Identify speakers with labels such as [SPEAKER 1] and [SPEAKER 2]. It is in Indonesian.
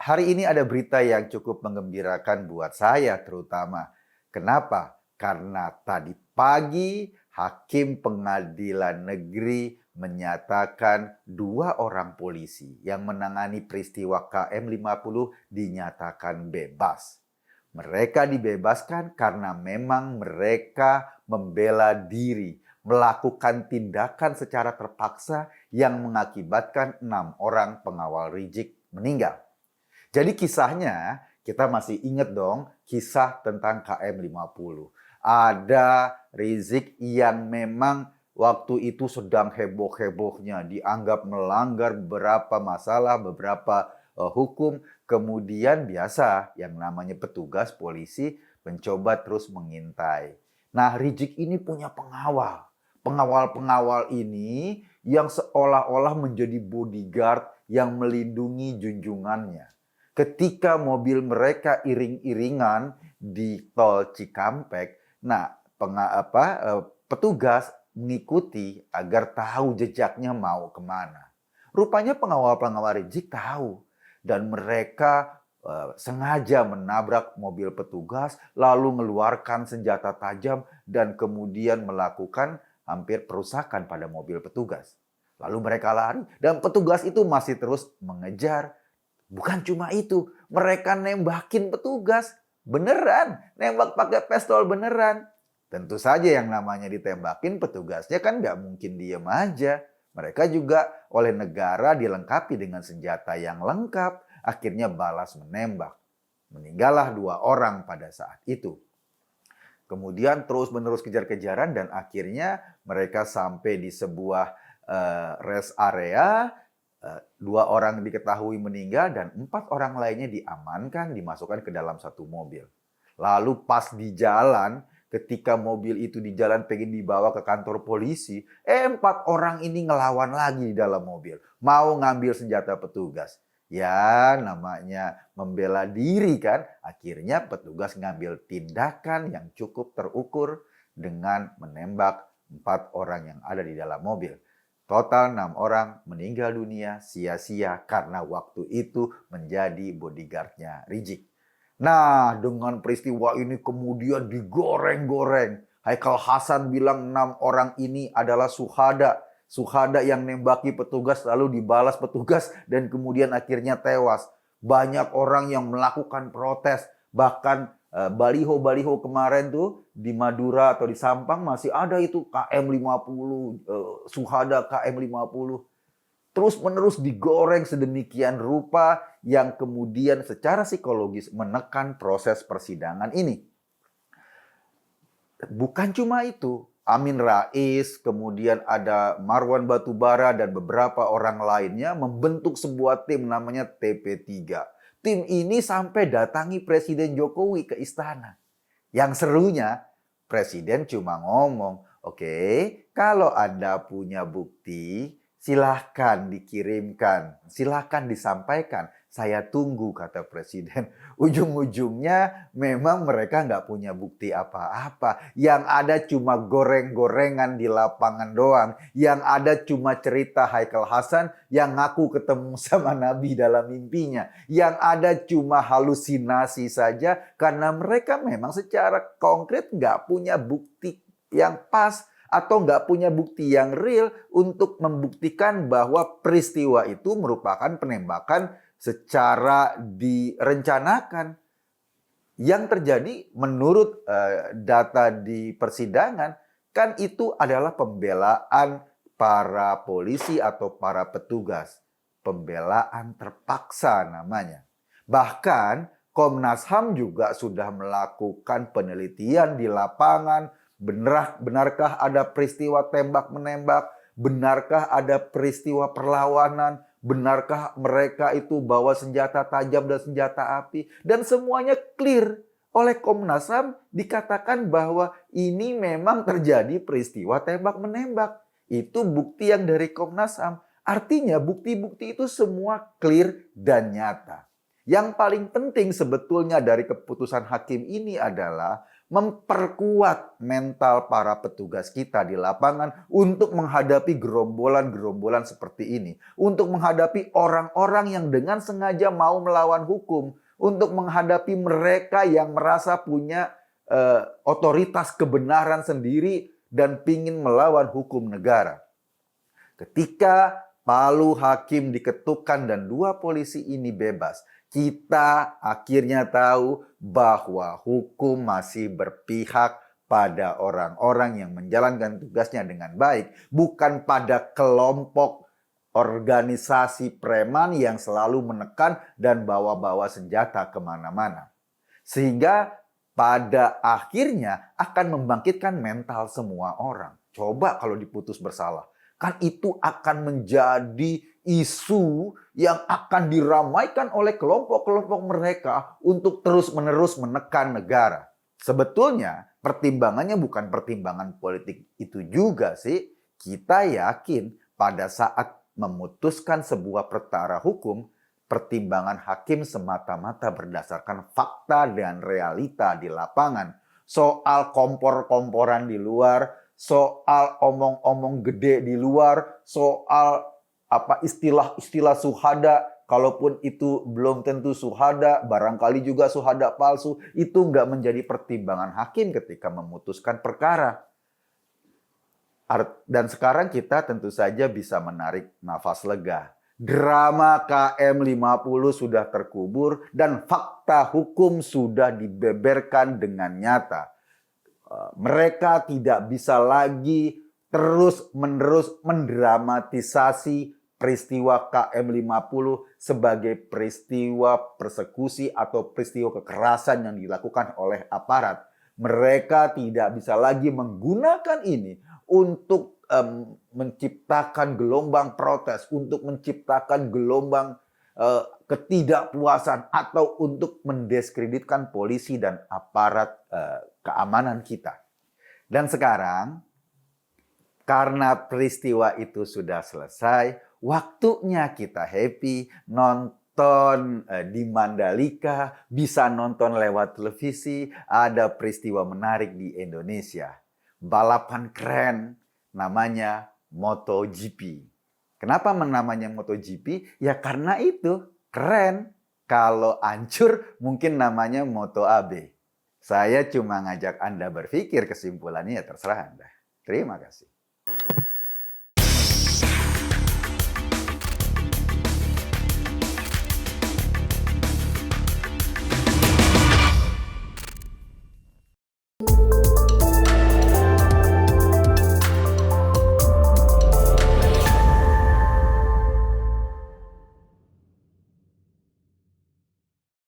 [SPEAKER 1] Hari ini ada berita yang cukup menggembirakan buat saya terutama. Kenapa? Karena tadi pagi Hakim Pengadilan Negeri menyatakan 2 orang polisi yang menangani peristiwa KM50 dinyatakan bebas. Mereka dibebaskan karena memang mereka membela diri, melakukan tindakan secara terpaksa yang mengakibatkan 6 orang pengawal Rizik meninggal. Jadi kisahnya, kita masih ingat dong kisah tentang KM50. Ada Rizik yang memang waktu itu sedang heboh-hebohnya, dianggap melanggar beberapa masalah, beberapa hukum. Kemudian biasa yang namanya petugas polisi mencoba terus mengintai. Nah, Rizik ini punya pengawal. Pengawal-pengawal ini yang seolah-olah menjadi bodyguard yang melindungi junjungannya. Ketika mobil mereka iring-iringan di tol Cikampek, petugas mengikuti agar tahu jejaknya mau kemana. Rupanya pengawal-pengawal Rizik tahu dan mereka sengaja menabrak mobil petugas lalu mengeluarkan senjata tajam dan kemudian melakukan hampir perusakan pada mobil petugas. Lalu mereka lari dan petugas itu masih terus mengejar. Bukan cuma itu, mereka nembakin petugas. Beneran, nembak pakai pistol beneran. Tentu saja yang namanya ditembakin petugasnya kan nggak mungkin diem aja. Mereka juga oleh negara dilengkapi dengan senjata yang lengkap. Akhirnya balas menembak. Meninggallah 2 orang pada saat itu. Kemudian terus-menerus kejar-kejaran dan akhirnya mereka sampai di sebuah rest area. 2 orang diketahui meninggal dan 4 orang lainnya diamankan, dimasukkan ke dalam satu mobil. Lalu pas di jalan, ketika mobil itu di jalan pengen dibawa ke kantor polisi, 4 orang ini ngelawan lagi di dalam mobil. Mau ngambil senjata petugas. Ya namanya membela diri kan. Akhirnya petugas ngambil tindakan yang cukup terukur dengan menembak 4 orang yang ada di dalam mobil. Total 6 orang meninggal dunia sia-sia karena waktu itu menjadi bodyguardnya Rizik. Nah, dengan peristiwa ini kemudian digoreng-goreng. Haikal Hasan bilang 6 orang ini adalah suhada. Suhada yang nembaki petugas lalu dibalas petugas dan kemudian akhirnya tewas. Banyak orang yang melakukan protes. Bahkan baliho-baliho kemarin tuh di Madura atau di Sampang masih ada itu KM50, suhada KM50. Terus-menerus digoreng sedemikian rupa yang kemudian secara psikologis menekan proses persidangan ini. Bukan cuma itu, Amin Rais, kemudian ada Marwan Batubara dan beberapa orang lainnya membentuk sebuah tim namanya TP3. Tim ini sampai datangi Presiden Jokowi ke istana. Yang serunya, Presiden cuma ngomong, "Oke, kalau Anda punya bukti, silahkan dikirimkan, silahkan disampaikan. Saya tunggu," kata Presiden. Ujung-ujungnya memang mereka nggak punya bukti apa-apa. Yang ada cuma goreng-gorengan di lapangan doang. Yang ada cuma cerita Haikal Hasan yang ngaku ketemu sama Nabi dalam mimpinya. Yang ada cuma halusinasi saja karena mereka memang secara konkret nggak punya bukti yang pas atau nggak punya bukti yang real untuk membuktikan bahwa peristiwa itu merupakan penembakan secara direncanakan. Yang terjadi menurut data di persidangan kan itu adalah pembelaan para polisi atau para petugas. Pembelaan terpaksa namanya. Bahkan Komnas HAM juga sudah melakukan penelitian di lapangan. Benarkah ada peristiwa tembak-menembak? Benarkah ada peristiwa perlawanan? Benarkah mereka itu bawa senjata tajam dan senjata api? Dan semuanya clear. Oleh Komnas HAM dikatakan bahwa ini memang terjadi peristiwa tembak-menembak. Itu bukti yang dari Komnas HAM. Artinya bukti-bukti itu semua clear dan nyata. Yang paling penting sebetulnya dari keputusan hakim ini adalah memperkuat mental para petugas kita di lapangan untuk menghadapi gerombolan-gerombolan seperti ini. Untuk menghadapi orang-orang yang dengan sengaja mau melawan hukum. Untuk menghadapi mereka yang merasa punya otoritas kebenaran sendiri dan pingin melawan hukum negara. Ketika palu hakim diketukkan dan dua polisi ini bebas, kita akhirnya tahu bahwa hukum masih berpihak pada orang-orang yang menjalankan tugasnya dengan baik, bukan pada kelompok organisasi preman yang selalu menekan dan bawa-bawa senjata kemana-mana. Sehingga pada akhirnya akan membangkitkan mental semua orang. Coba kalau diputus bersalah. Kan itu akan menjadi isu yang akan diramaikan oleh kelompok-kelompok mereka untuk terus-menerus menekan negara. Sebetulnya pertimbangannya bukan pertimbangan politik itu juga sih. Kita yakin pada saat memutuskan sebuah perkara hukum, pertimbangan hakim semata-mata berdasarkan fakta dan realita di lapangan. Soal kompor-komporan di luar, soal omong-omong gede di luar, soal istilah-istilah suhada, kalaupun itu belum tentu suhada, barangkali juga suhada palsu, itu nggak menjadi pertimbangan hakim ketika memutuskan perkara. Dan sekarang kita tentu saja bisa menarik nafas lega. Drama KM 50 sudah terkubur dan fakta hukum sudah dibeberkan dengan nyata. Mereka tidak bisa lagi terus-menerus mendramatisasi peristiwa KM 50 sebagai peristiwa persekusi atau peristiwa kekerasan yang dilakukan oleh aparat. Mereka tidak bisa lagi menggunakan ini untuk menciptakan gelombang protes, untuk menciptakan gelombang ketidakpuasan atau untuk mendiskreditkan polisi dan aparat keamanan kita. Dan sekarang karena peristiwa itu sudah selesai, waktunya kita happy nonton di Mandalika, bisa nonton lewat televisi, ada peristiwa menarik di Indonesia. Balapan keren namanya MotoGP. Kenapa namanya MotoGP? Ya karena itu keren. Kalau hancur mungkin namanya MotoAB. Saya cuma ngajak Anda berpikir, kesimpulannya ya terserah Anda. Terima kasih.